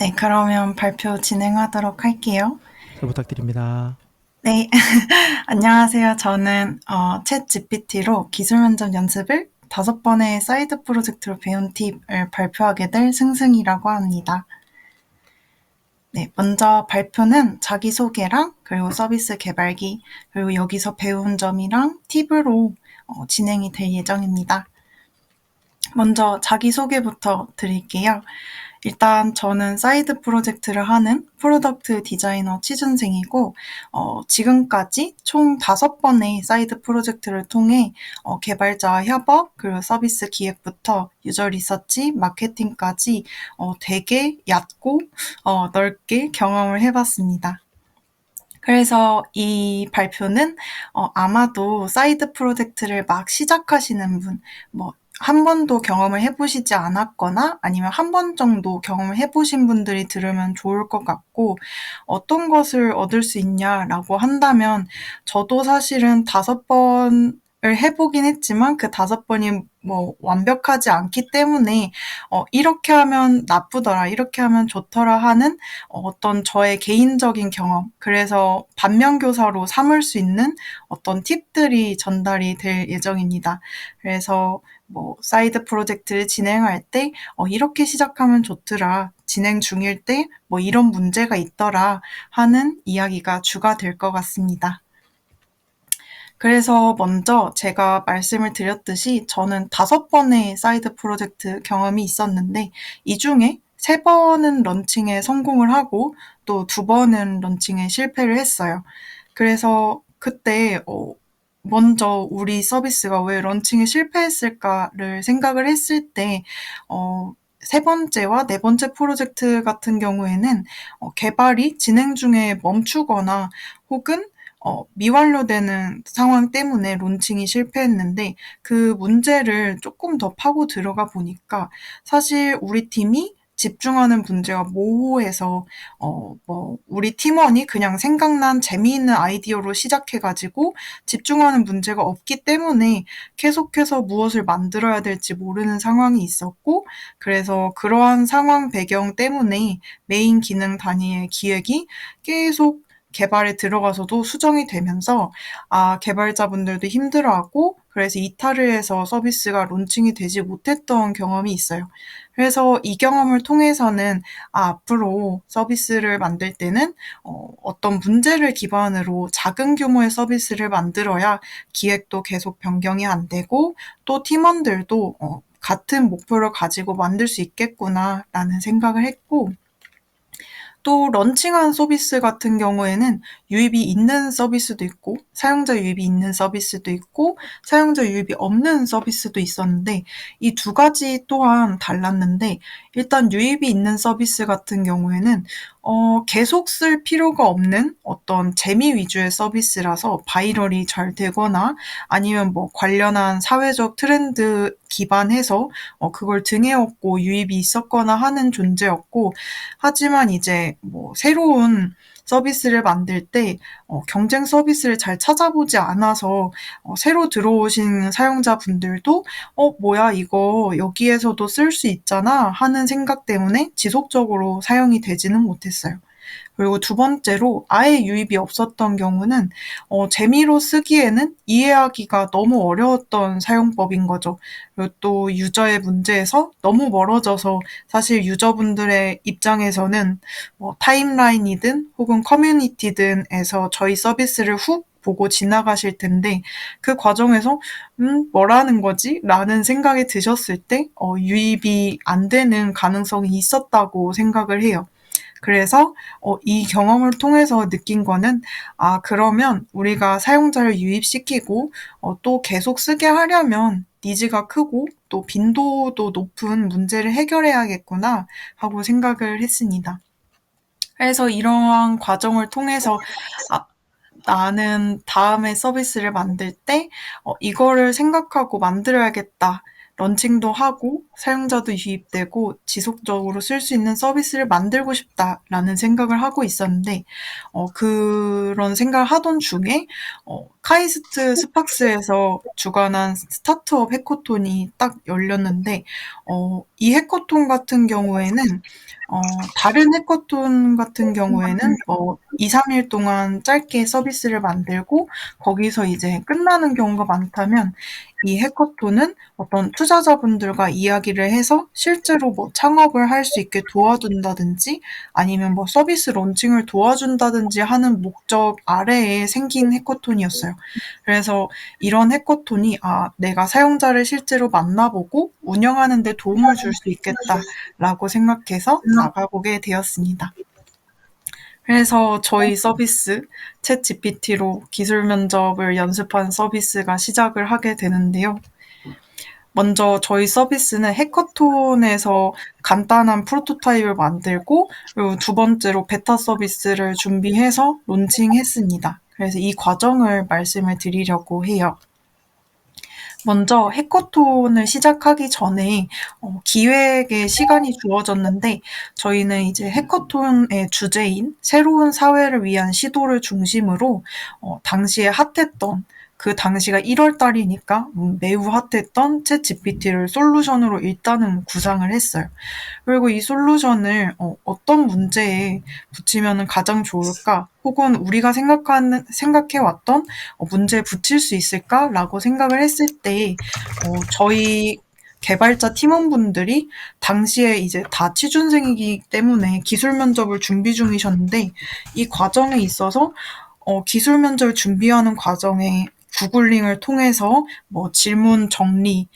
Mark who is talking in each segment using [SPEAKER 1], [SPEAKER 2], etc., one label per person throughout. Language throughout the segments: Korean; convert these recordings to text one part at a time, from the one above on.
[SPEAKER 1] 네, 그러면 발표 진행하도록 할게요.
[SPEAKER 2] 잘 부탁드립니다.
[SPEAKER 1] 네, 안녕하세요. 저는 챗 GPT로 기술 면접 연습을 5번의 사이드 프로젝트로 배운 팁을 발표하게 될 승승이라고 합니다. 네, 먼저 발표는 자기소개랑 그리고 서비스 개발기, 그리고 여기서 배운 점이랑 팁으로 진행이 될 예정입니다. 먼저 자기소개부터 드릴게요. 일단 저는 사이드 프로젝트를 하는 프로덕트 디자이너 취준생이고 지금까지 총 5번의 사이드 프로젝트를 통해 개발자 협업, 그리고 서비스 기획부터 유저 리서치, 마케팅까지 되게 얕고 넓게 경험을 해봤습니다. 그래서 이 발표는 아마도 사이드 프로젝트를 막 시작하시는 분, 뭐 한 번도 경험을 해보시지 않았거나 아니면 한 번 정도 경험을 해보신 분들이 들으면 좋을 것 같고, 어떤 것을 얻을 수 있냐라고 한다면 저도 사실은 5번을 해보긴 했지만 그 5번이 뭐 완벽하지 않기 때문에 이렇게 하면 나쁘더라, 이렇게 하면 좋더라 하는 어떤 저의 개인적인 경험, 그래서 반면교사로 삼을 수 있는 어떤 팁들이 전달이 될 예정입니다. 그래서 뭐 사이드 프로젝트를 진행할 때 이렇게 시작하면 좋더라, 진행 중일 때 뭐 이런 문제가 있더라 하는 이야기가 주가 될 것 같습니다. 그래서 먼저 제가 말씀을 드렸듯이 저는 5번의 사이드 프로젝트 경험이 있었는데 이 중에 3번은 런칭에 성공을 하고 또 2번은 런칭에 실패를 했어요. 그래서 그때 먼저 우리 서비스가 왜 런칭에 실패했을까를 생각을 했을 때 세 번째와 네 번째 프로젝트 같은 경우에는 개발이 진행 중에 멈추거나 혹은 미완료되는 상황 때문에 론칭이 실패했는데 그 문제를 조금 더 파고 들어가 보니까 사실 우리 팀이 집중하는 문제가 모호해서 우리 팀원이 그냥 생각난 재미있는 아이디어로 시작해가지고 집중하는 문제가 없기 때문에 계속해서 무엇을 만들어야 될지 모르는 상황이 있었고, 그래서 그러한 상황 배경 때문에 메인 기능 단위의 기획이 계속 개발에 들어가서도 수정이 되면서 개발자분들도 힘들어하고 그래서 이탈을 해서 서비스가 론칭이 되지 못했던 경험이 있어요. 그래서 이 경험을 통해서는 앞으로 서비스를 만들 때는 어떤 문제를 기반으로 작은 규모의 서비스를 만들어야 기획도 계속 변경이 안 되고 또 팀원들도 같은 목표를 가지고 만들 수 있겠구나라는 생각을 했고, 또 런칭한 서비스 같은 경우에는 유입이 있는 서비스도 있고 사용자 유입이 있는 서비스도 있고 사용자 유입이 없는 서비스도 있었는데 이 두 가지 또한 달랐는데, 일단 유입이 있는 서비스 같은 경우에는 계속 쓸 필요가 없는 어떤 재미 위주의 서비스라서 바이럴이 잘 되거나 아니면 뭐 관련한 사회적 트렌드 기반해서 그걸 등에 업고 유입이 있었거나 하는 존재였고, 하지만 이제 뭐 새로운 서비스를 만들 때 경쟁 서비스를 잘 찾아보지 않아서 새로 들어오신 사용자분들도 뭐야 이거 여기에서도 쓸 수 있잖아 하는 생각 때문에 지속적으로 사용이 되지는 못했어요. 그리고 두 번째로 아예 유입이 없었던 경우는 재미로 쓰기에는 이해하기가 너무 어려웠던 사용법인 거죠. 그리고 또 유저의 문제에서 너무 멀어져서 사실 유저분들의 입장에서는 뭐 타임라인이든 혹은 커뮤니티든에서 저희 서비스를 훅 보고 지나가실 텐데 그 과정에서 뭐라는 거지? 라는 생각이 드셨을 때 유입이 안 되는 가능성이 있었다고 생각을 해요. 그래서 이 경험을 통해서 느낀 거는 그러면 우리가 사용자를 유입시키고 또 계속 쓰게 하려면 니즈가 크고 또 빈도도 높은 문제를 해결해야겠구나 하고 생각을 했습니다. 그래서 이러한 과정을 통해서 아, 나는 다음에 서비스를 만들 때 이거를 생각하고 만들어야겠다. 런칭도 하고 사용자도 유입되고 지속적으로 쓸 수 있는 서비스를 만들고 싶다라는 생각을 하고 있었는데 그런 생각을 하던 중에 카이스트 스팍스에서 주관한 스타트업 해커톤이 딱 열렸는데 이 해커톤 같은 경우에는 다른 해커톤 같은 경우에는 2, 3일 동안 짧게 서비스를 만들고 거기서 이제 끝나는 경우가 많다면 이 해커톤은 어떤 투자자분들과 이야기를 해서 실제로 뭐 창업을 할 수 있게 도와준다든지 아니면 뭐 서비스 론칭을 도와준다든지 하는 목적 아래에 생긴 해커톤이었어요. 그래서 이런 해커톤이 내가 사용자를 실제로 만나보고 운영하는 데 도움을 줄 수 있겠다라고 생각해서 나가보게 되었습니다. 그래서 저희 서비스 챗GPT로 기술 면접을 연습한 서비스가 시작을 하게 되는데요. 먼저 저희 서비스는 해커톤에서 간단한 프로토타입을 만들고 그리고 두 번째로 베타 서비스를 준비해서 론칭했습니다. 그래서 이 과정을 말씀을 드리려고 해요. 먼저 해커톤을 시작하기 전에 기획에 시간이 주어졌는데 저희는 이제 해커톤의 주제인 새로운 사회를 위한 시도를 중심으로 당시에 핫했던 그 당시가 1월 달이니까 매우 핫했던 챗GPT를 솔루션으로 일단은 구상을 했어요. 그리고 이 솔루션을 어떤 문제에 붙이면 가장 좋을까? 혹은 우리가 생각해왔던 문제에 붙일 수 있을까라고 생각을 했을 때, 저희 개발자 팀원분들이 당시에 이제 다 취준생이기 때문에 기술 면접을 준비 중이셨는데, 이 과정에 있어서 기술 면접을 준비하는 과정에 구글링을 통해서 뭐 질문 정리,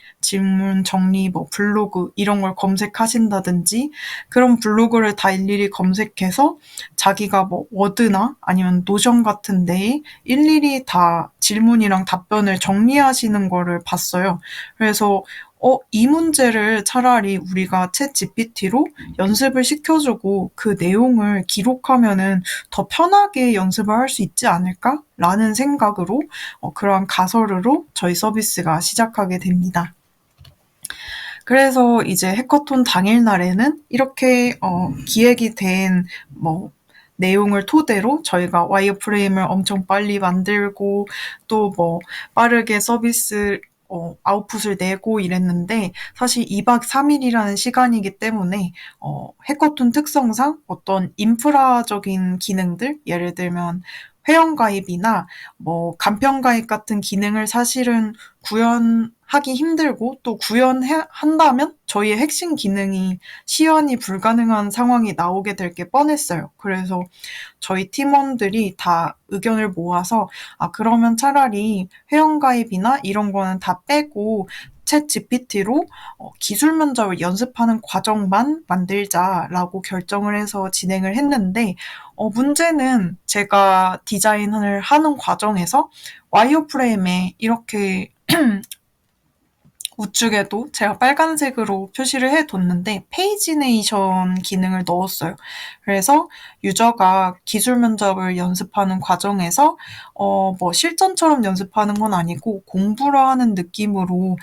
[SPEAKER 1] 뭐 블로그 이런 걸 검색하신다든지 그런 블로그를 다 일일이 검색해서 자기가 뭐 워드나 아니면 노션 같은 데에 일일이 다 질문이랑 답변을 정리하시는 거를 봤어요. 그래서 이 문제를 차라리 우리가 챗 GPT로 연습을 시켜주고 그 내용을 기록하면은 더 편하게 연습을 할 수 있지 않을까? 라는 생각으로 그러한 가설으로 저희 서비스가 시작하게 됩니다. 그래서 이제 해커톤 당일날에는 이렇게 기획이 된 내용을 토대로 저희가 와이어프레임을 엄청 빨리 만들고 또 빠르게 서비스 아웃풋을 내고 이랬는데 사실 2박 3일이라는 시간이기 때문에 해커톤 특성상 어떤 인프라적인 기능들 예를 들면 회원가입이나 간편가입 같은 기능을 사실은 구현하기 힘들고 또 구현한다면 저희의 핵심 기능이 시연이 불가능한 상황이 나오게 될 게 뻔했어요. 그래서 저희 팀원들이 다 의견을 모아서 그러면 차라리 회원가입이나 이런 거는 다 빼고 챗 GPT로 기술 면접을 연습하는 과정만 만들자라고 결정을 해서 진행을 했는데 문제는 제가 디자인을 하는 과정에서 와이어프레임에 이렇게 우측에도 제가 빨간색으로 표시를 해뒀는데 페이지네이션 기능을 넣었어요. 그래서 유저가 기술 면접을 연습하는 과정에서 실전처럼 연습하는 건 아니고 공부를 하는 느낌으로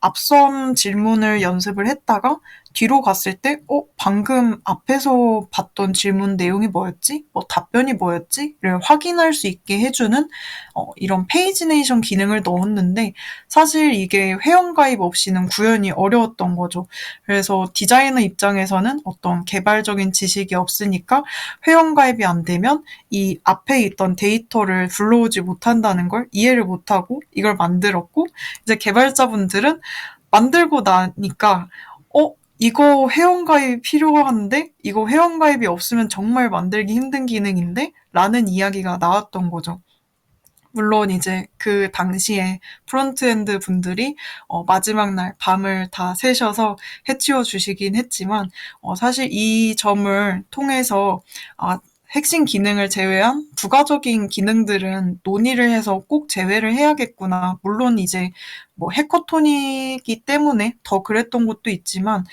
[SPEAKER 1] 앞선 질문을 연습을 했다가 뒤로 갔을 때 방금 앞에서 봤던 질문 내용이 뭐였지? 답변이 뭐였지?를 확인할 수 있게 해주는 이런 페이지네이션 기능을 넣었는데 사실 이게 회원가입 없이는 구현이 어려웠던 거죠. 그래서 디자이너 입장에서는 어떤 개발적인 지식이 없으니까 회원가입이 안 되면 이 앞에 있던 데이터를 불러오지 못한다는 걸 이해를 못하고 이걸 만들었고 이제 개발자분들은 만들고 나니까 이거 회원가입 필요한데? 이거 회원가입이 없으면 정말 만들기 힘든 기능인데? 라는 이야기가 나왔던 거죠. 물론 이제 그 당시에 프론트엔드 분들이 마지막 날 밤을 다 새셔서 해치워 주시긴 했지만 사실 이 점을 통해서 핵심 기능을 제외한 부가적인 기능들은 논의를 해서 꼭 제외를 해야겠구나. 물론 이제 뭐 해커톤이기 때문에 더 그랬던 것도 있지만,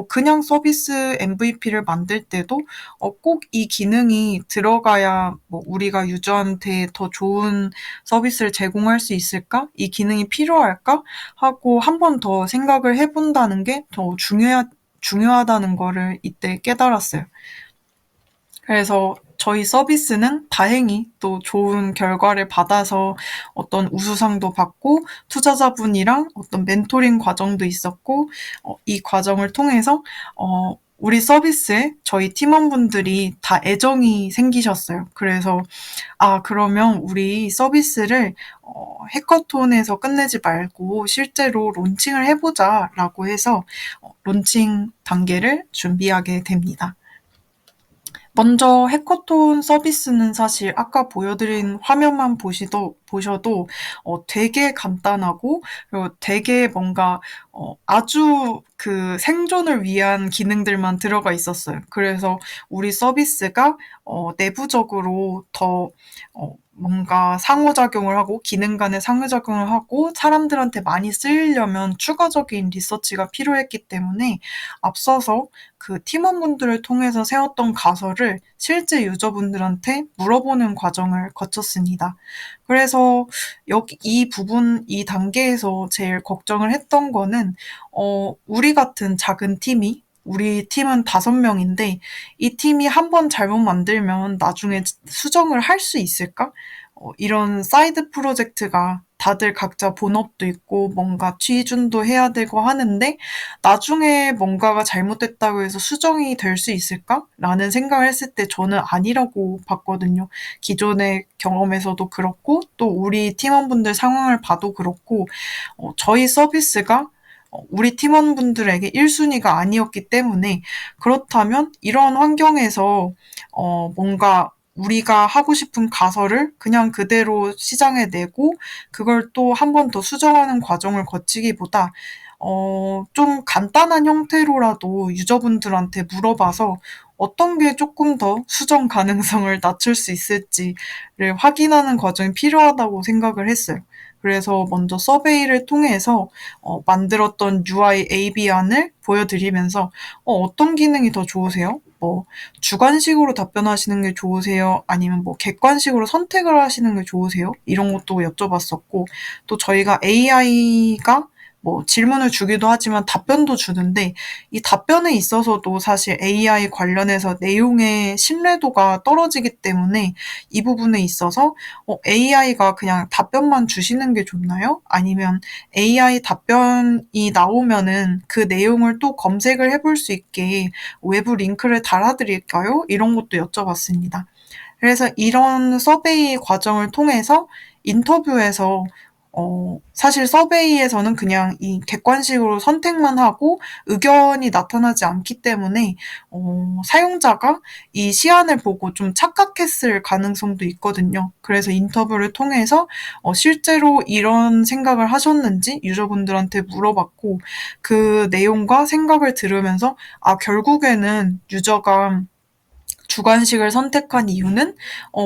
[SPEAKER 1] 그냥 서비스 MVP를 만들 때도 꼭 이 기능이 들어가야 뭐 우리가 유저한테 더 좋은 서비스를 제공할 수 있을까? 이 기능이 필요할까? 하고 한 번 더 생각을 해본다는 게 더 중요하다는 거를 이때 깨달았어요. 그래서 저희 서비스는 다행히 또 좋은 결과를 받아서 어떤 우수상도 받고 투자자분이랑 어떤 멘토링 과정도 있었고, 이 과정을 통해서 우리 서비스에 저희 팀원분들이 다 애정이 생기셨어요. 그래서 그러면 우리 서비스를 해커톤에서 끝내지 말고 실제로 론칭을 해보자라고 해서 론칭 단계를 준비하게 됩니다. 먼저 해커톤 서비스는 사실 아까 보여드린 화면만 보셔도 되게 간단하고, 그리고 되게 뭔가 아주 그 생존을 위한 기능들만 들어가 있었어요. 그래서 우리 서비스가 내부적으로 더 뭔가 상호작용을 하고, 기능 간의 상호작용을 하고 사람들한테 많이 쓰이려면 추가적인 리서치가 필요했기 때문에 앞서서 그 팀원분들을 통해서 세웠던 가설을 실제 유저분들한테 물어보는 과정을 거쳤습니다. 그래서 이 단계에서 제일 걱정을 했던 거는, 우리 같은 작은 팀이, 우리 팀은 5명인데, 이 팀이 한번 잘못 만들면 나중에 수정을 할 수 있을까? 이런 사이드 프로젝트가 다들 각자 본업도 있고 뭔가 취준도 해야 되고 하는데, 나중에 뭔가가 잘못됐다고 해서 수정이 될 수 있을까? 라는 생각을 했을 때 저는 아니라고 봤거든요. 기존의 경험에서도 그렇고, 또 우리 팀원분들 상황을 봐도 그렇고, 저희 서비스가 우리 팀원분들에게 1순위가 아니었기 때문에, 그렇다면 이런 환경에서 뭔가 우리가 하고 싶은 가설을 그냥 그대로 시장에 내고 그걸 또 한 번 더 수정하는 과정을 거치기보다 좀 간단한 형태로라도 유저분들한테 물어봐서 어떤 게 조금 더 수정 가능성을 낮출 수 있을지를 확인하는 과정이 필요하다고 생각을 했어요. 그래서 먼저 서베이를 통해서 만들었던 UI AB안을 보여드리면서 어떤 기능이 더 좋으세요? 뭐 주관식으로 답변하시는 게 좋으세요? 아니면 뭐 객관식으로 선택을 하시는 게 좋으세요? 이런 것도 여쭤봤었고, 또 저희가 AI가 뭐 질문을 주기도 하지만 답변도 주는데, 이 답변에 있어서도 사실 AI 관련해서 내용의 신뢰도가 떨어지기 때문에 이 부분에 있어서 AI가 그냥 답변만 주시는 게 좋나요? 아니면 AI 답변이 나오면은 그 내용을 또 검색을 해볼 수 있게 외부 링크를 달아드릴까요? 이런 것도 여쭤봤습니다. 그래서 이런 서베이 과정을 통해서 인터뷰에서 사실 서베이에서는 그냥 이 객관식으로 선택만 하고 의견이 나타나지 않기 때문에 사용자가 이 시안을 보고 좀 착각했을 가능성도 있거든요. 그래서 인터뷰를 통해서 실제로 이런 생각을 하셨는지 유저분들한테 물어봤고, 그 내용과 생각을 들으면서 결국에는 유저가 주관식을 선택한 이유는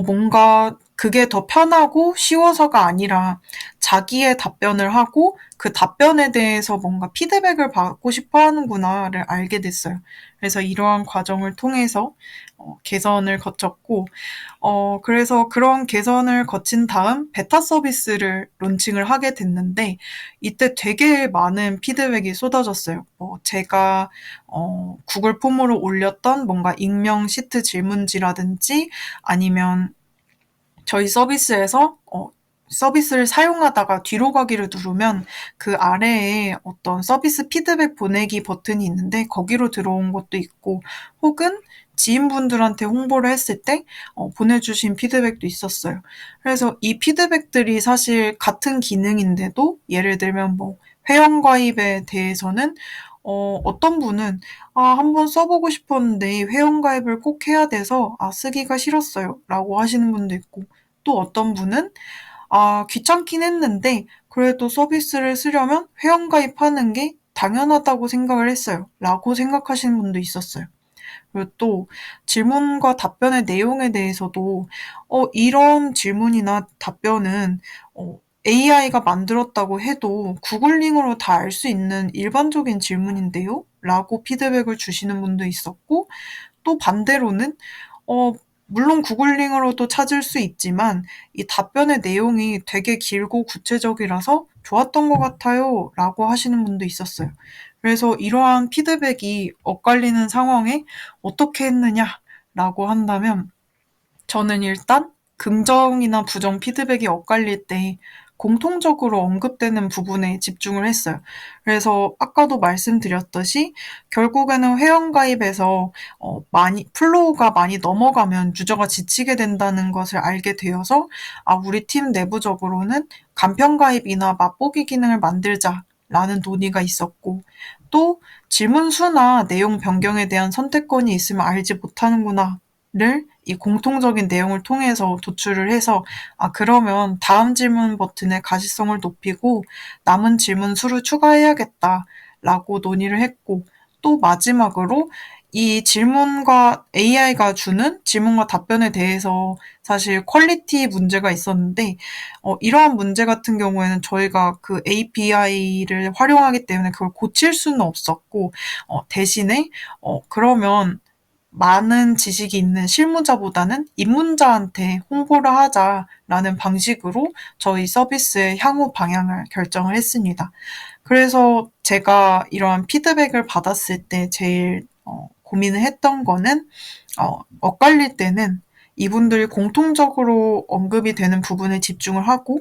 [SPEAKER 1] 뭔가 그게 더 편하고 쉬워서가 아니라 자기의 답변을 하고 그 답변에 대해서 뭔가 피드백을 받고 싶어 하는구나를 알게 됐어요. 그래서 이러한 과정을 통해서 개선을 거쳤고, 그래서 그런 개선을 거친 다음 베타 서비스를 론칭을 하게 됐는데, 이때 되게 많은 피드백이 쏟아졌어요. 제가 구글 폼으로 올렸던 뭔가 익명 시트 질문지라든지, 아니면 저희 서비스에서 서비스를 사용하다가 뒤로 가기를 누르면 그 아래에 어떤 서비스 피드백 보내기 버튼이 있는데 거기로 들어온 것도 있고, 혹은 지인분들한테 홍보를 했을 때 보내주신 피드백도 있었어요. 그래서 이 피드백들이 사실 같은 기능인데도, 예를 들면 뭐 회원가입에 대해서는 어떤 분은 한번 써보고 싶었는데 회원가입을 꼭 해야 돼서 쓰기가 싫었어요 라고 하시는 분도 있고, 또 어떤 분은 귀찮긴 했는데 그래도 서비스를 쓰려면 회원가입하는 게 당연하다고 생각을 했어요 라고 생각하시는 분도 있었어요. 그리고 또 질문과 답변의 내용에 대해서도 이런 질문이나 답변은 AI가 만들었다고 해도 구글링으로 다 알 수 있는 일반적인 질문인데요? 라고 피드백을 주시는 분도 있었고, 또 반대로는 어 물론 구글링으로도 찾을 수 있지만 이 답변의 내용이 되게 길고 구체적이라서 "좋았던 것 같아요."라고 하시는 분도 있었어요. 그래서 이러한 피드백이 엇갈리는 상황에 "어떻게 했느냐?"라고 한다면 저는 일단 긍정이나 부정 피드백이 엇갈릴 때 공통적으로 언급되는 부분에 집중을 했어요. 그래서 아까도 말씀드렸듯이 결국에는 회원가입에서 많이 플로우가 많이 넘어가면 유저가 지치게 된다는 것을 알게 되어서 우리 팀 내부적으로는 간편 가입이나 맛보기 기능을 만들자라는 논의가 있었고, 또 질문 수나 내용 변경에 대한 선택권이 있으면 알지 못하는구나를 이 공통적인 내용을 통해서 도출을 해서 그러면 다음 질문 버튼의 가시성을 높이고 남은 질문 수를 추가해야겠다라고 논의를 했고, 또 마지막으로 이 질문과 AI가 주는 질문과 답변에 대해서 사실 퀄리티 문제가 있었는데 이러한 문제 같은 경우에는 저희가 그 API를 활용하기 때문에 그걸 고칠 수는 없었고 대신에 그러면 많은 지식이 있는 실무자보다는 입문자한테 홍보를 하자라는 방식으로 저희 서비스의 향후 방향을 결정을 했습니다. 그래서 제가 이러한 피드백을 받았을 때 제일 고민을 했던 거는 엇갈릴 때는 이분들이 공통적으로 언급이 되는 부분에 집중을 하고,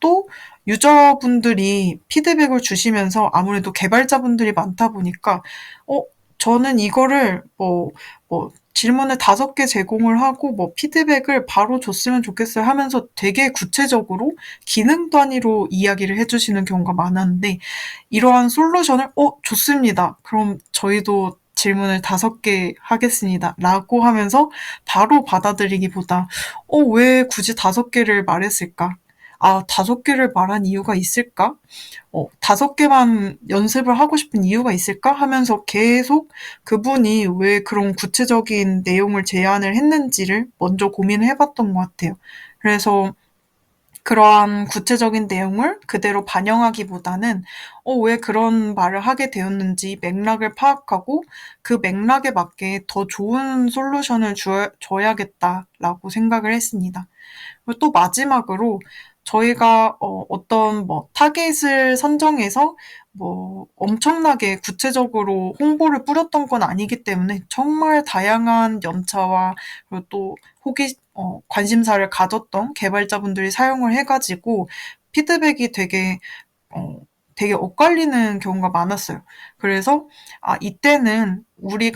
[SPEAKER 1] 또 유저분들이 피드백을 주시면서 아무래도 개발자분들이 많다 보니까 어 저는 이거를 질문을 5개 제공을 하고 피드백을 바로 줬으면 좋겠어요 하면서 되게 구체적으로 기능 단위로 이야기를 해 주시는 경우가 많았는데, 이러한 솔루션을 좋습니다. 그럼 저희도 질문을 5개 하겠습니다."라고 하면서 바로 받아들이기보다 왜 굳이 5개를 말했을까? 5개를 말한 이유가 있을까? 5개만 연습을 하고 싶은 이유가 있을까?" 하면서 계속 그분이 왜 그런 구체적인 내용을 제안을 했는지를 먼저 고민을 해 봤던 것 같아요. 그래서 그러한 구체적인 내용을 그대로 반영하기보다는 왜 그런 말을 하게 되었는지 맥락을 파악하고 그 맥락에 맞게 더 좋은 솔루션을 줘야겠다라고 생각을 했습니다. 그리고 또 마지막으로 저희가 어떤 타겟을 선정해서 엄청나게 구체적으로 홍보를 뿌렸던 건 아니기 때문에 정말 다양한 연차와 그리고 또 관심사를 가졌던 개발자분들이 사용을 해 가지고 피드백이 어 되게 엇갈리는 경우가 많았어요. 그래서 이때는 우리의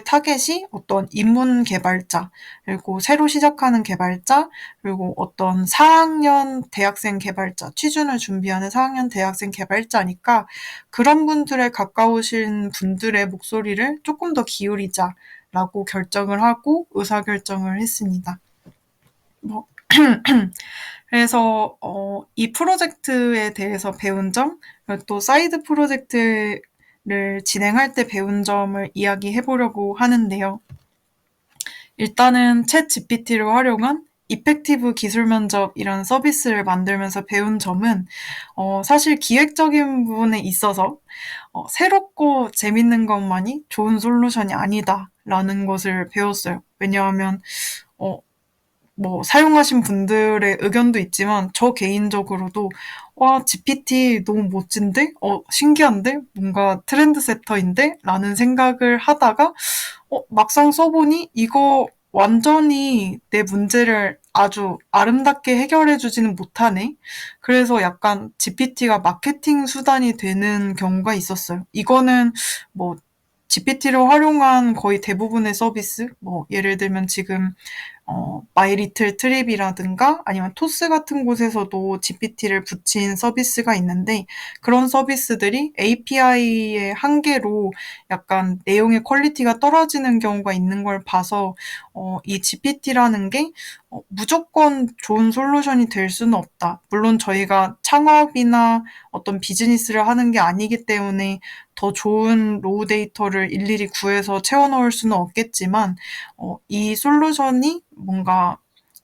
[SPEAKER 1] 타겟이 어떤 입문 개발자, 그리고 새로 시작하는 개발자, 그리고 어떤 4학년 대학생 개발자, 취준을 준비하는 4학년 대학생 개발자니까 그런 분들에 가까우신 분들의 목소리를 조금 더 기울이자라고 결정을 하고 의사결정을 했습니다. 뭐 그래서 이 프로젝트에 대해서 배운 점, 그리고 또 사이드 프로젝트를 진행할 때 배운 점을 이야기해 보려고 하는데요. 일단은 챗GPT를 활용한 이펙티브 기술 면접이라는 서비스를 만들면서 배운 점은 사실 기획적인 부분에 있어서 새롭고 재밌는 것만이 좋은 솔루션이 아니다라는 것을 배웠어요. 왜냐하면 어 사용하신 분들의 의견도 있지만 저 개인적으로도 '와 GPT 너무 멋진데? 신기한데? 뭔가 트렌드 세터인데?' 라는 생각을 하다가 막상 써 보니 이거 완전히 내 문제를 아주 아름답게 해결해 주지는 못하네. 그래서 약간 GPT가 마케팅 수단이 되는 경우가 있었어요. 이거는 뭐 GPT를 활용한 거의 대부분의 서비스, 예를 들면 지금 마이 리틀 트립이라든가 아니면 토스 같은 곳에서도 GPT를 붙인 서비스가 있는데 그런 서비스들이 API의 한계로 약간 내용의 퀄리티가 떨어지는 경우가 있는 걸 봐서 이 GPT라는 게 무조건 좋은 솔루션이 될 수는 없다. 물론 저희가 창업이나 어떤 비즈니스를 하는 게 아니기 때문에 더 좋은 로우 데이터를 일일이 구해서 채워 넣을 수는 없겠지만 이 솔루션이 뭔가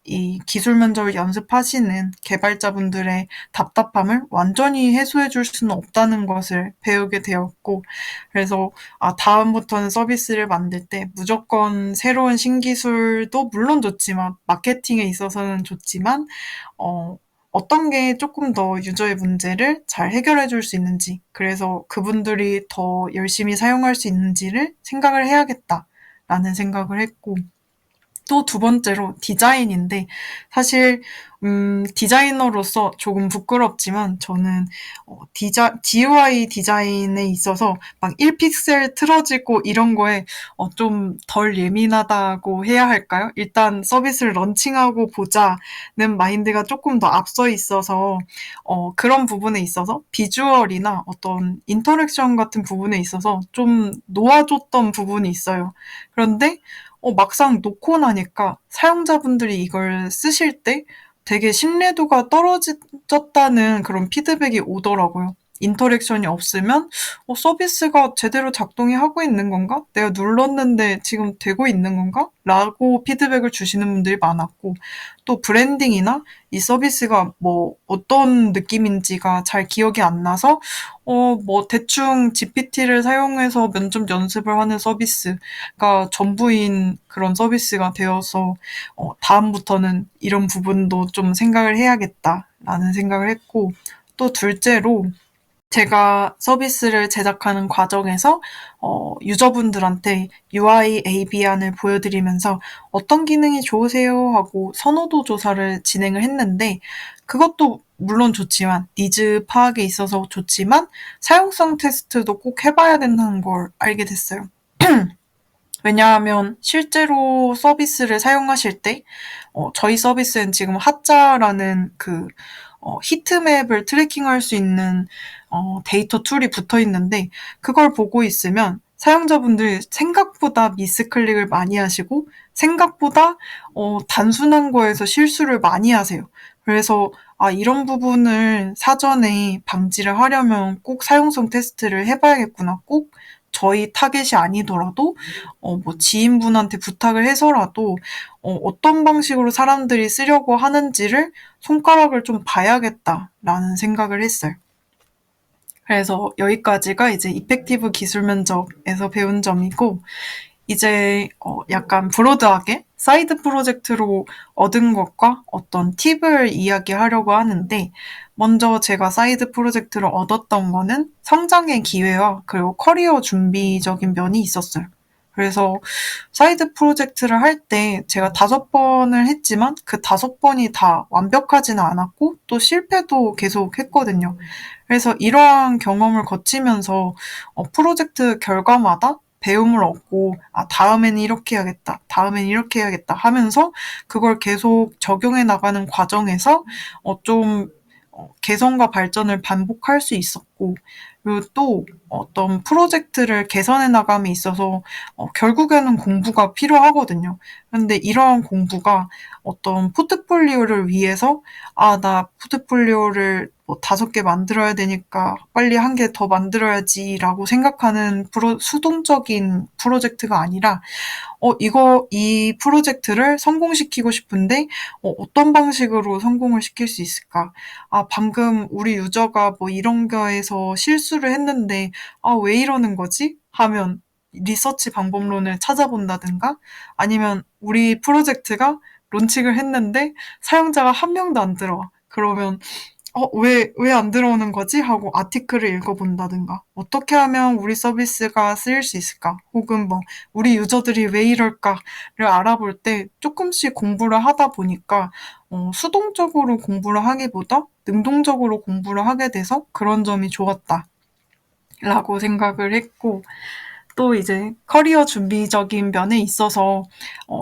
[SPEAKER 1] 이 기술 면접을 연습하시는 개발자분들의 답답함을 완전히 해소해 줄 수는 없다는 것을 배우게 되었고, 그래서 다음부터는 서비스를 만들 때 무조건 새로운 신기술도 물론 좋지만, 마케팅에 있어서는 좋지만, 어떤 게 조금 더 유저의 문제를 잘 해결해 줄 수 있는지, 그래서 그분들이 더 열심히 사용할 수 있는지를 생각을 해야겠다라는 생각을 했고, 또 두 번째로 디자인인데 사실 디자이너로서 조금 부끄럽지만 저는 GUI 디자인에 있어서 막 1픽셀 틀어지고 이런 거에 좀 덜 예민하다고 해야 할까요? 일단 서비스를 런칭하고 보자는 마인드가 조금 더 앞서 있어서 그런 부분에 있어서 비주얼이나 어떤 인터랙션 같은 부분에 있어서 좀 놓아줬던 부분이 있어요. 그런데 막상 놓고 나니까 사용자분들이 이걸 쓰실 때 되게 신뢰도가 떨어졌다는 그런 피드백이 오더라고요. 인터랙션이 없으면 서비스가 제대로 작동이 하고 있는 건가? 내가 눌렀는데 지금 되고 있는 건가? 라고 피드백을 주시는 분들이 많았고, 또 브랜딩이나 이 서비스가 뭐 어떤 느낌인지가 잘 기억이 안 나서 뭐 대충 GPT를 사용해서 면접 연습을 하는 서비스가 전부인 그런 서비스가 되어서 다음부터는 이런 부분도 좀 생각을 해야겠다라는 생각을 했고, 또 둘째로 제가 서비스를 제작하는 과정에서 유저분들한테 UI AB안을 보여드리면서 어떤 기능이 좋으세요 하고 선호도 조사를 진행을 했는데 그것도 물론 좋지만 니즈 파악에 있어서 좋지만 사용성 테스트도 꼭 해봐야 된다는 걸 알게 됐어요. 왜냐하면 실제로 서비스를 사용하실 때 저희 서비스는 지금 핫자라는 그 히트맵을 트래킹할 수 있는 데이터 툴이 붙어 있는데 그걸 보고 있으면 사용자분들이 생각보다 미스클릭을 많이 하시고 생각보다 단순한 거에서 실수를 많이 하세요. 그래서 이런 부분을 사전에 방지를 하려면 꼭 사용성 테스트를 해봐야겠구나. 꼭 저희 타겟이 아니더라도 뭐 지인분한테 부탁을 해서라도 어떤 방식으로 사람들이 쓰려고 하는지를 손가락을 좀 봐야겠다라는 생각을 했어요. 그래서 여기까지가 이제 이펙티브 기술 면접에서 배운 점이고, 이제 약간 브로드하게 사이드 프로젝트로 얻은 것과 어떤 팁을 이야기하려고 하는데, 먼저 제가 사이드 프로젝트를 얻었던 거는 성장의 기회와 그리고 커리어 준비적인 면이 있었어요. 그래서 사이드 프로젝트를 할 때 제가 5번을 했지만 그 5번이 다 완벽하지는 않았고 또 실패도 계속 했거든요. 그래서 이러한 경험을 거치면서 프로젝트 결과마다 배움을 얻고 다음에는 이렇게 해야겠다. 다음에는 이렇게 해야겠다 하면서 그걸 계속 적용해 나가는 과정에서 좀 개선과 발전을 반복할 수 있었고, 그리고 또 어떤 프로젝트를 개선해 나감에 있어서 결국에는 공부가 필요하거든요. 근데 이러한 공부가 어떤 포트폴리오를 위해서 나 포트폴리오를 뭐 5개 만들어야 되니까 빨리 1개 더 만들어야지라고 생각하는 수동적인 프로젝트가 아니라 이 프로젝트를 성공시키고 싶은데, 어떤 방식으로 성공을 시킬 수 있을까? 방금 우리 유저가 뭐 이런 거에서 실수를 했는데, 왜 이러는 거지? 하면 리서치 방법론을 찾아본다든가, 아니면 우리 프로젝트가 론칭을 했는데 사용자가 한 명도 안 들어와. 그러면 왜 안 들어오는 거지? 하고 아티클을 읽어본다든가, 어떻게 하면 우리 서비스가 쓰일 수 있을까? 혹은 뭐, 우리 유저들이 왜 이럴까를 알아볼 때 조금씩 공부를 하다 보니까, 수동적으로 공부를 하기보다 능동적으로 공부를 하게 돼서 그런 점이 좋았다. 라고 생각을 했고, 또 이제 커리어 준비적인 면에 있어서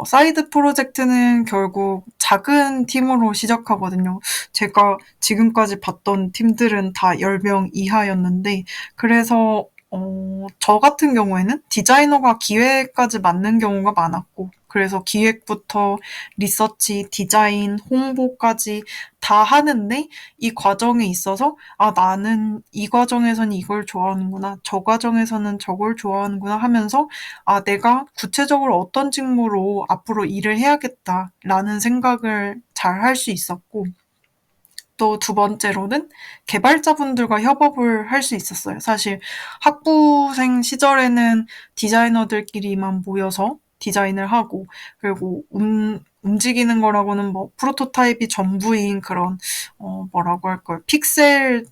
[SPEAKER 1] 사이드 프로젝트는 결국 작은 팀으로 시작하거든요. 제가 지금까지 봤던 팀들은 다 10명 이하였는데 그래서 저 같은 경우에는 디자이너가 기획까지 맡는 경우가 많았고 그래서 기획부터 리서치, 디자인, 홍보까지 다 하는데 이 과정에 있어서 아, 나는 이 과정에서는 이걸 좋아하는구나. 저 과정에서는 저걸 좋아하는구나 하면서 아, 내가 구체적으로 어떤 직무로 앞으로 일을 해야겠다라는 생각을 잘 할 수 있었고 또 두 번째로는 개발자분들과 협업을 할 수 있었어요. 사실 학부생 시절에는 디자이너들끼리만 모여서 디자인을 하고 그리고 움직이는 거라고는 뭐 프로토타입이 전부인 그런 뭐라고 할까요? 픽셀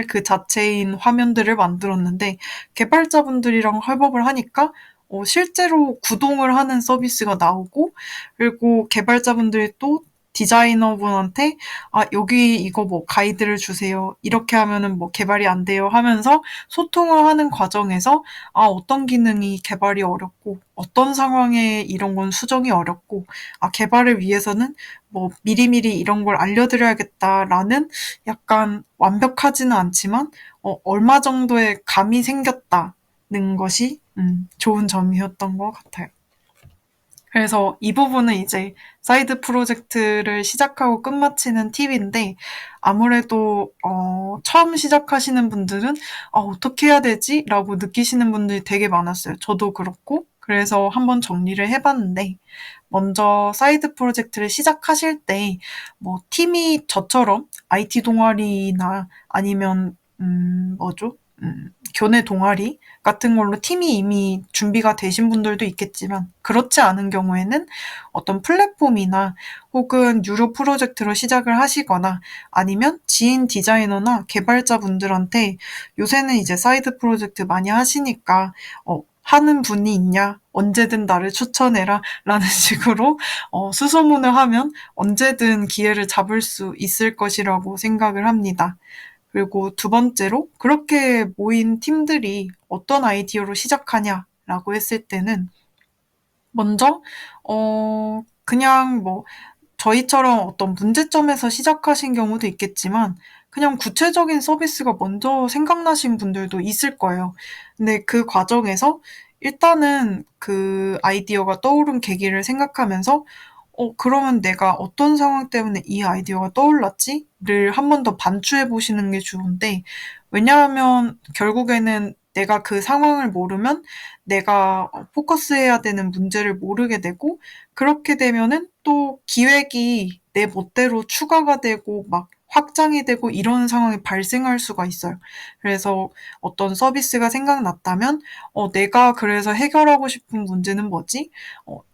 [SPEAKER 1] 그 자체인 화면들을 만들었는데 개발자분들이랑 협업을 하니까 실제로 구동을 하는 서비스가 나오고 그리고 개발자분들이 또 디자이너분한테 아, 여기 이거 뭐 가이드를 주세요. 이렇게 하면은 뭐 개발이 안 돼요 하면서 소통을 하는 과정에서 아, 어떤 기능이 개발이 어렵고 어떤 상황에 이런 건 수정이 어렵고 아, 개발을 위해서는 뭐 미리미리 이런 걸 알려드려야겠다라는 약간 완벽하지는 않지만 얼마 정도의 감이 생겼다는 것이 좋은 점이었던 것 같아요. 그래서 이 부분은 이제 사이드 프로젝트를 시작하고 끝마치는 팁인데 아무래도 처음 시작하시는 분들은 어떻게 해야 되지? 라고 느끼시는 분들이 되게 많았어요. 저도 그렇고 그래서 한번 정리를 해봤는데 먼저 사이드 프로젝트를 시작하실 때 뭐 팀이 저처럼 IT 동아리나 아니면 뭐죠? 교내 동아리 같은 걸로 팀이 이미 준비가 되신 분들도 있겠지만 그렇지 않은 경우에는 어떤 플랫폼이나 혹은 유료 프로젝트로 시작을 하시거나 아니면 지인 디자이너나 개발자분들한테 요새는 이제 사이드 프로젝트 많이 하시니까 하는 분이 있냐? 언제든 나를 추천해라. 라는 식으로 수소문을 하면 언제든 기회를 잡을 수 있을 것이라고 생각을 합니다. 그리고 두 번째로 그렇게 모인 팀들이 어떤 아이디어로 시작하냐라고 했을 때는 먼저 그냥 뭐 저희처럼 어떤 문제점에서 시작하신 경우도 있겠지만 그냥 구체적인 서비스가 먼저 생각나신 분들도 있을 거예요. 근데 그 과정에서 일단은 그 아이디어가 떠오른 계기를 생각하면서 그러면 내가 어떤 상황 때문에 이 아이디어가 떠올랐지?를 한 번 더 반추해 보시는 게 좋은데, 왜냐하면 결국에는 내가 그 상황을 모르면 내가 포커스해야 되는 문제를 모르게 되고, 그렇게 되면은 또 기획이 내 멋대로 추가가 되고 막 확장이 되고 이런 상황이 발생할 수가 있어요. 그래서 어떤 서비스가 생각났다면, 내가 그래서 해결하고 싶은 문제는 뭐지?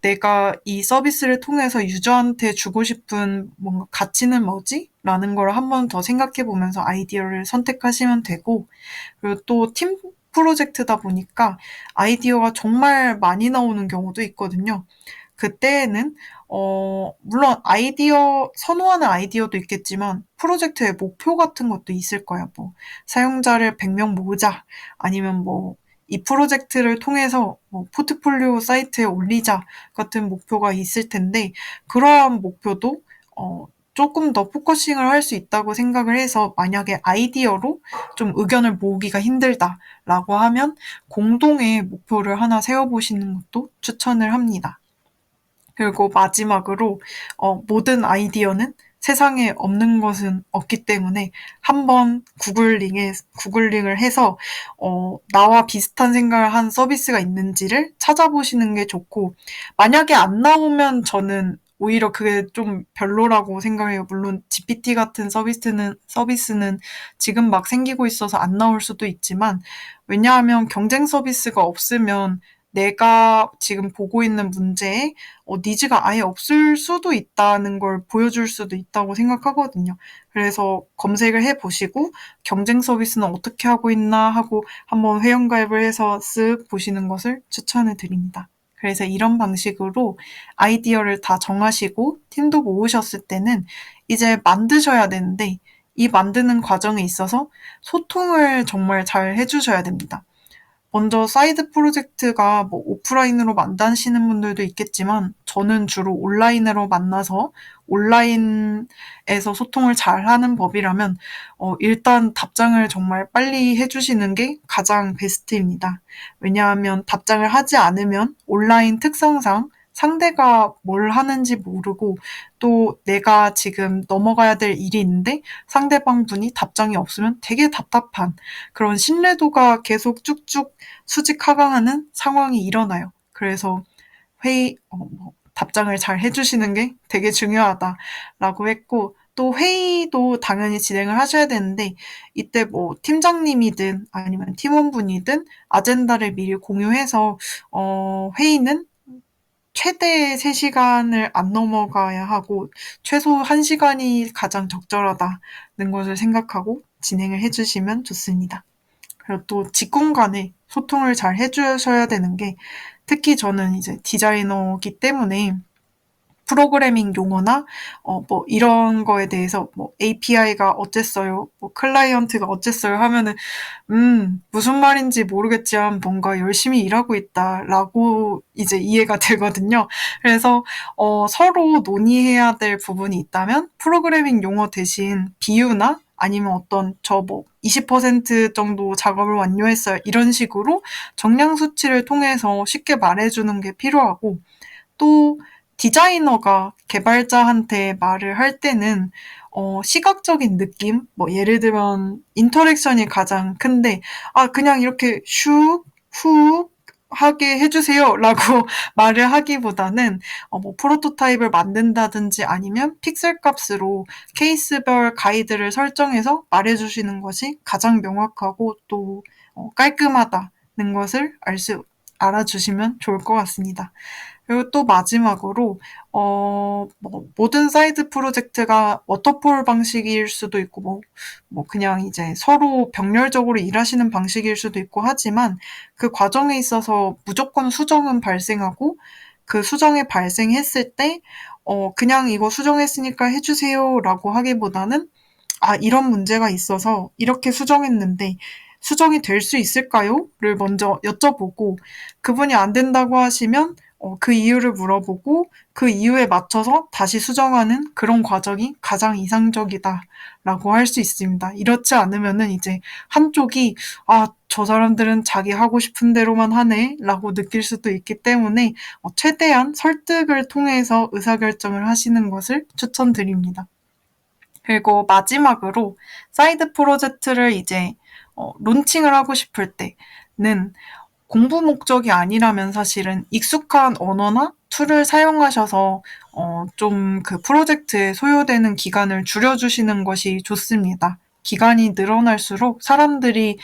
[SPEAKER 1] 내가 이 서비스를 통해서 유저한테 주고 싶은 뭔가 가치는 뭐지? 라는 걸 한 번 더 생각해 보면서 아이디어를 선택하시면 되고, 그리고 또 팀 프로젝트다 보니까 아이디어가 정말 많이 나오는 경우도 있거든요. 그때에는 물론 선호하는 아이디어도 있겠지만 프로젝트의 목표 같은 것도 있을 거예요. 뭐 사용자를 100명 모으자 아니면 뭐 이 프로젝트를 통해서 뭐 포트폴리오 사이트에 올리자 같은 목표가 있을 텐데 그러한 목표도 조금 더 포커싱을 할 수 있다고 생각을 해서 만약에 아이디어로 좀 의견을 모으기가 힘들다라고 하면 공동의 목표를 하나 세워보시는 것도 추천을 합니다. 그리고 마지막으로 모든 아이디어는 세상에 없는 것은 없기 때문에 한번 구글링을 해서 나와 비슷한 생각을 한 서비스가 있는지를 찾아보시는 게 좋고 만약에 안 나오면 저는 오히려 그게 좀 별로라고 생각해요. 물론 GPT 같은 서비스는 지금 막 생기고 있어서 안 나올 수도 있지만 왜냐하면 경쟁 서비스가 없으면 내가 지금 보고 있는 문제에 니즈가 아예 없을 수도 있다는 걸 보여줄 수도 있다고 생각하거든요. 그래서 검색을 해보시고 경쟁 서비스는 어떻게 하고 있나 하고 한번 회원가입을 해서 쓱 보시는 것을 추천을 드립니다. 그래서 이런 방식으로 아이디어를 다 정하시고 팀도 모으셨을 때는 이제 만드셔야 되는데 이 만드는 과정에 있어서 소통을 정말 잘 해주셔야 됩니다. 먼저 사이드 프로젝트가 뭐 오프라인으로 만나시는 분들도 있겠지만 저는 주로 온라인으로 만나서 온라인에서 소통을 잘하는 법이라면 일단 답장을 정말 빨리 해주시는 게 가장 베스트입니다. 왜냐하면 답장을 하지 않으면 온라인 특성상 상대가 뭘 하는지 모르고 또 내가 지금 넘어가야 될 일이 있는데 상대방 분이 답장이 없으면 되게 답답한 그런 신뢰도가 계속 쭉쭉 수직 하강하는 상황이 일어나요. 그래서 답장을 잘 해주시는 게 되게 중요하다라고 했고, 또 회의도 당연히 진행을 하셔야 되는데, 이때 뭐 팀장님이든 아니면 팀원분이든 아젠다를 미리 공유해서, 회의는 최대 3시간을 안 넘어가야 하고, 최소 1시간이 가장 적절하다는 것을 생각하고 진행을 해주시면 좋습니다. 그리고 또 직군 간에 소통을 잘 해주셔야 되는 게 특히 저는 이제 디자이너기 때문에 프로그래밍 용어나 뭐 이런 거에 대해서 뭐 API가 어쨌어요, 뭐 클라이언트가 어쨌어요 하면은 무슨 말인지 모르겠지만 뭔가 열심히 일하고 있다라고 이제 이해가 되거든요. 그래서 서로 논의해야 될 부분이 있다면 프로그래밍 용어 대신 비유나 아니면 어떤 저 뭐 20% 정도 작업을 완료했어요. 이런 식으로 정량 수치를 통해서 쉽게 말해주는 게 필요하고 또 디자이너가 개발자한테 말을 할 때는 시각적인 느낌, 뭐 예를 들면 인터랙션이 가장 큰데 그냥 이렇게 슉, 훅 하게 해주세요라고 말을 하기보다는 뭐 프로토타입을 만든다든지 아니면 픽셀 값으로 케이스별 가이드를 설정해서 말해주시는 것이 가장 명확하고 또 깔끔하다는 것을 알아주시면 좋을 것 같습니다. 그리고 또 마지막으로 뭐 모든 사이드 프로젝트가 워터폴 방식일 수도 있고 뭐 그냥 이제 서로 병렬적으로 일하시는 방식일 수도 있고 하지만 그 과정에 있어서 무조건 수정은 발생하고 그 수정이 발생했을 때 그냥 이거 수정했으니까 해주세요라고 하기보다는 이런 문제가 있어서 이렇게 수정했는데 수정이 될 수 있을까요?를 먼저 여쭤보고 그분이 안 된다고 하시면 그 이유를 물어보고 그 이유에 맞춰서 다시 수정하는 그런 과정이 가장 이상적이다라고 할 수 있습니다. 이렇지 않으면은 이제 한쪽이 저 사람들은 자기 하고 싶은 대로만 하네라고 느낄 수도 있기 때문에 최대한 설득을 통해서 의사결정을 하시는 것을 추천드립니다. 그리고 마지막으로 사이드 프로젝트를 이제 론칭을 하고 싶을 때는 공부 목적이 아니라면 사실은 익숙한 언어나 툴을 사용하셔서 좀 그 프로젝트에 소요되는 기간을 줄여주시는 것이 좋습니다. 기간이 늘어날수록 사람들이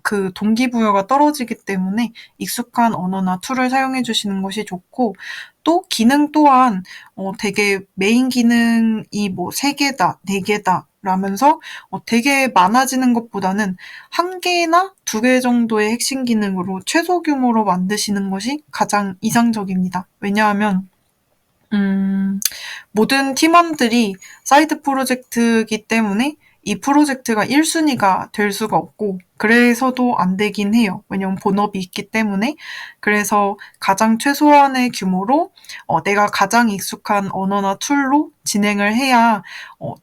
[SPEAKER 1] 그 동기부여가 떨어지기 때문에 익숙한 언어나 툴을 사용해 주시는 것이 좋고 또 기능 또한 되게 메인 기능이 뭐 3개다, 4개다 라면서 되게 많아지는 것보다는 1개나 2개 정도의 핵심 기능으로 최소 규모로 만드시는 것이 가장 이상적입니다. 왜냐하면 모든 팀원들이 사이드 프로젝트이기 때문에 이 프로젝트가 1순위가 될 수가 없고 그래서도 안 되긴 해요. 왜냐면 본업이 있기 때문에. 그래서 가장 최소한의 규모로 내가 가장 익숙한 언어나 툴로 진행을 해야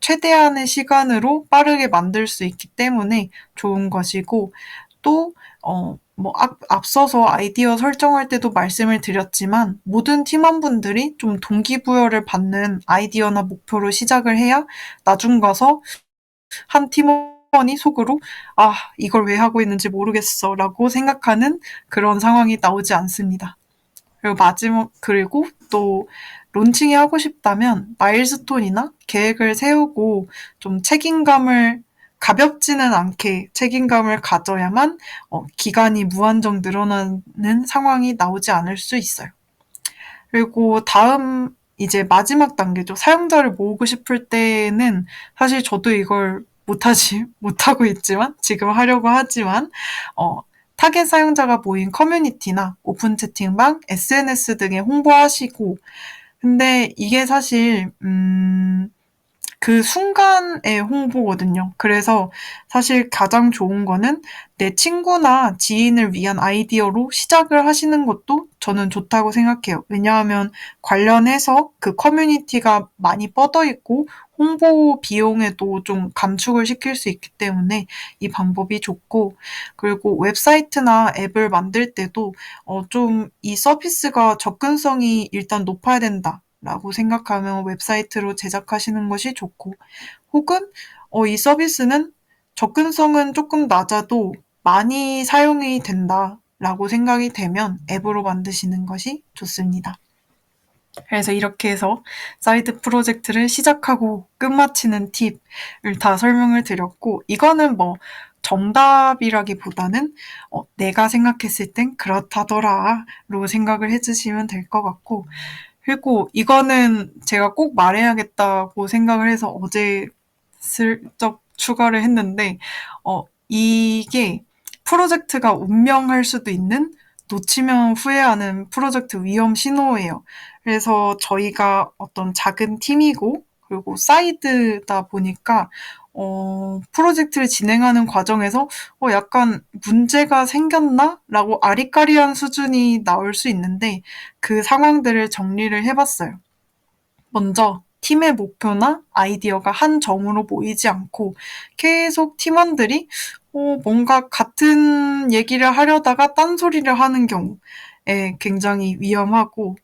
[SPEAKER 1] 최대한의 시간으로 빠르게 만들 수 있기 때문에 좋은 것이고 또 뭐 앞서서 아이디어 설정할 때도 말씀을 드렸지만 모든 팀원분들이 좀 동기부여를 받는 아이디어나 목표로 시작을 해야 나중 가서 한 팀원이 속으로 이걸 왜 하고 있는지 모르겠어 라고 생각하는 그런 상황이 나오지 않습니다. 그리고 또 론칭이 하고 싶다면 마일스톤이나 계획을 세우고 좀 가볍지는 않게 책임감을 가져야만 기간이 무한정 늘어나는 상황이 나오지 않을 수 있어요. 그리고 다음 이제 마지막 단계죠. 사용자를 모으고 싶을 때는 사실 저도 이걸 못하고 있지만 지금 하려고 하지만 타겟 사용자가 모인 커뮤니티나 오픈 채팅방, SNS 등에 홍보하시고 근데 이게 사실 그 순간의 홍보거든요. 그래서 사실 가장 좋은 거는 내 친구나 지인을 위한 아이디어로 시작을 하시는 것도 저는 좋다고 생각해요. 왜냐하면 관련해서 그 커뮤니티가 많이 뻗어 있고 홍보 비용에도 좀 감축을 시킬 수 있기 때문에 이 방법이 좋고, 그리고 웹사이트나 앱을 만들 때도 좀 이 서비스가 접근성이 일단 높아야 된다 라고 생각하면 웹사이트로 제작하시는 것이 좋고, 혹은 이 서비스는 접근성은 조금 낮아도 많이 사용이 된다 라고 생각이 되면 앱으로 만드시는 것이 좋습니다. 그래서 이렇게 해서 사이드 프로젝트를 시작하고 끝마치는 팁을 다 설명을 드렸고, 이거는 뭐 정답이라기보다는 내가 생각했을 땐 그렇다더라로 생각을 해주시면 될 것 같고, 그리고 이거는 제가 꼭 말해야겠다고 생각을 해서 어제 슬쩍 추가를 했는데, 이게 프로젝트가 운명할 수도 있는, 놓치면 후회하는 프로젝트 위험 신호예요. 그래서 저희가 어떤 작은 팀이고, 그리고 사이드다 보니까, 프로젝트를 진행하는 과정에서, 약간 문제가 생겼나? 라고 아리까리한 수준이 나올 수 있는데, 그 상황들을 정리를 해봤어요. 먼저, 팀의 목표나 아이디어가 한 점으로 모이지 않고 계속 팀원들이 뭔가 같은 얘기를 하려다가 딴소리를 하는 경우에 굉장히 위험하고,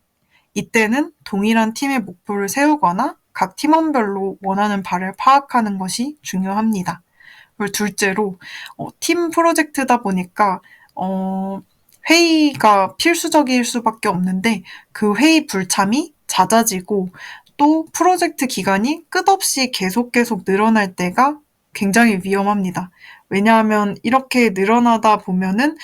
[SPEAKER 1] 이때는 동일한 팀의 목표를 세우거나 각 팀원별로 원하는 바를 파악하는 것이 중요합니다. 그리고 둘째로, 팀 프로젝트다 보니까 회의가 필수적일 수밖에 없는데, 그 회의 불참이 잦아지고 또 프로젝트 기간이 끝없이 계속 늘어날 때가 굉장히 위험합니다. 왜냐하면 이렇게 늘어나다 보면은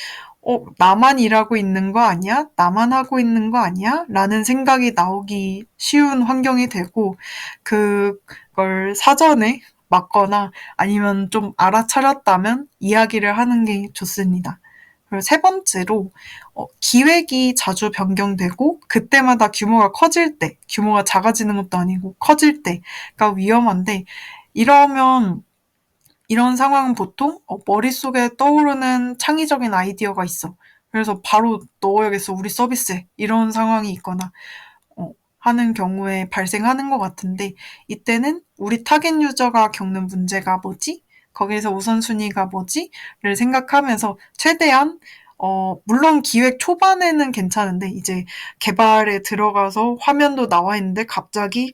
[SPEAKER 1] 나만 일하고 있는 거 아니야? 나만 하고 있는 거 아니야? 라는 생각이 나오기 쉬운 환경이 되고, 그걸 사전에 막거나 아니면 좀 알아차렸다면 이야기를 하는 게 좋습니다. 그리고 세 번째로, 기획이 자주 변경되고 그때마다 규모가 커질 때, 규모가 작아지는 것도 아니고 커질 때가 위험한데, 이러면 이런 상황은 보통 머릿속에 떠오르는 창의적인 아이디어가 있어. 그래서 바로 넣어야겠어, 우리 서비스에. 이런 상황이 있거나 하는 경우에 발생하는 것 같은데, 이때는 우리 타겟 유저가 겪는 문제가 뭐지? 거기에서 우선순위가 뭐지? 를 생각하면서 최대한 물론 기획 초반에는 괜찮은데 이제 개발에 들어가서 화면도 나와 있는데 갑자기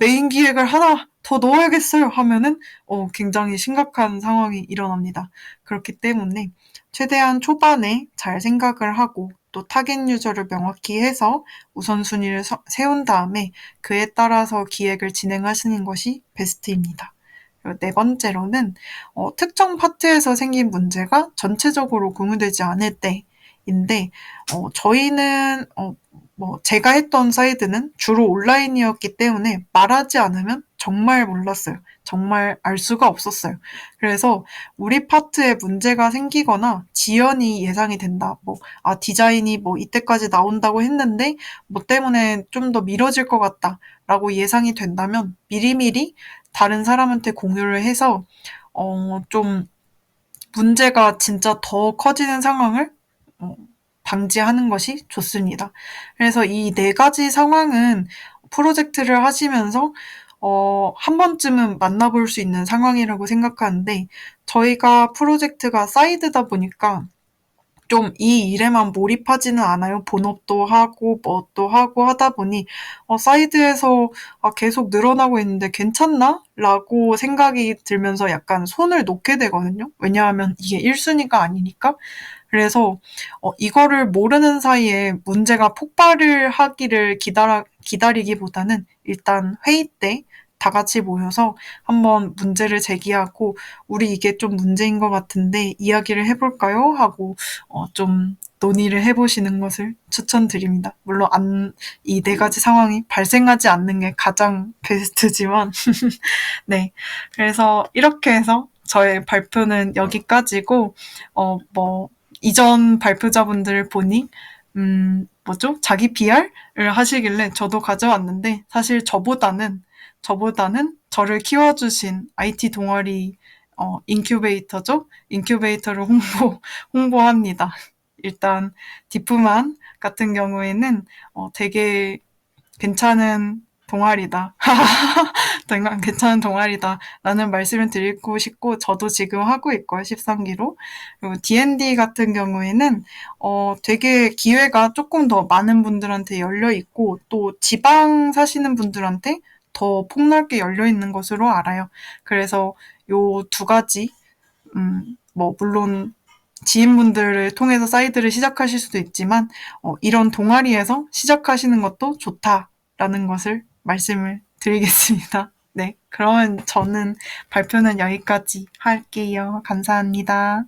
[SPEAKER 1] 메인 기획을 하나 더 넣어야겠어요 하면은 굉장히 심각한 상황이 일어납니다. 그렇기 때문에 최대한 초반에 잘 생각을 하고 또 타겟 유저를 명확히 해서 우선순위를 세운 다음에 그에 따라서 기획을 진행하시는 것이 베스트입니다. 그리고 네 번째로는 특정 파트에서 생긴 문제가 전체적으로 공유되지 않을 때인데, 저희는 제가 했던 사이드는 주로 온라인이었기 때문에 말하지 않으면 정말 몰랐어요. 정말 알 수가 없었어요. 그래서 우리 파트에 문제가 생기거나 지연이 예상이 된다. 디자인이 이때까지 나온다고 했는데 뭐 때문에 좀 더 미뤄질 것 같다. 라고 예상이 된다면 미리미리 다른 사람한테 공유를 해서 좀 문제가 진짜 더 커지는 상황을 어, 방지하는 것이 좋습니다. 그래서 이 네 가지 상황은 프로젝트를 하시면서 한 번쯤은 만나볼 수 있는 상황이라고 생각하는데, 저희가 프로젝트가 사이드다 보니까 좀 이 일에만 몰입하지는 않아요. 본업도 하고 뭣도 하고 하다 보니 사이드에서 계속 늘어나고 있는데 괜찮나? 라고 생각이 들면서 약간 손을 놓게 되거든요. 왜냐하면 이게 1순위가 아니니까. 그래서 이거를 모르는 사이에 문제가 폭발을 하기를 기다리기보다는 일단 회의 때 다 같이 모여서 한번 문제를 제기하고, 우리 이게 좀 문제인 것 같은데 이야기를 해볼까요? 하고 좀 논의를 해보시는 것을 추천드립니다. 물론 이 네 가지 상황이 발생하지 않는 게 가장 베스트지만 네. 그래서 이렇게 해서 저의 발표는 여기까지고, 이전 발표자분들 보니, 자기 PR을 하시길래 저도 가져왔는데, 사실 저보다는 저를 키워주신 IT 동아리 인큐베이터죠. 인큐베이터를 홍보합니다. 일단 디프만 같은 경우에는 되게 괜찮은 동아리다. 괜찮은 동아리다. 라는 말씀을 드리고 싶고, 저도 지금 하고 있고요, 13기로. 그리고 D&D 같은 경우에는, 되게 기회가 조금 더 많은 분들한테 열려 있고, 또 지방 사시는 분들한테 더 폭넓게 열려 있는 것으로 알아요. 그래서 요 두 가지, 뭐, 물론 지인분들을 통해서 사이드를 시작하실 수도 있지만, 이런 동아리에서 시작하시는 것도 좋다라는 것을 말씀을 드리겠습니다. 네. 그러면 저는 발표는 여기까지 할게요. 감사합니다.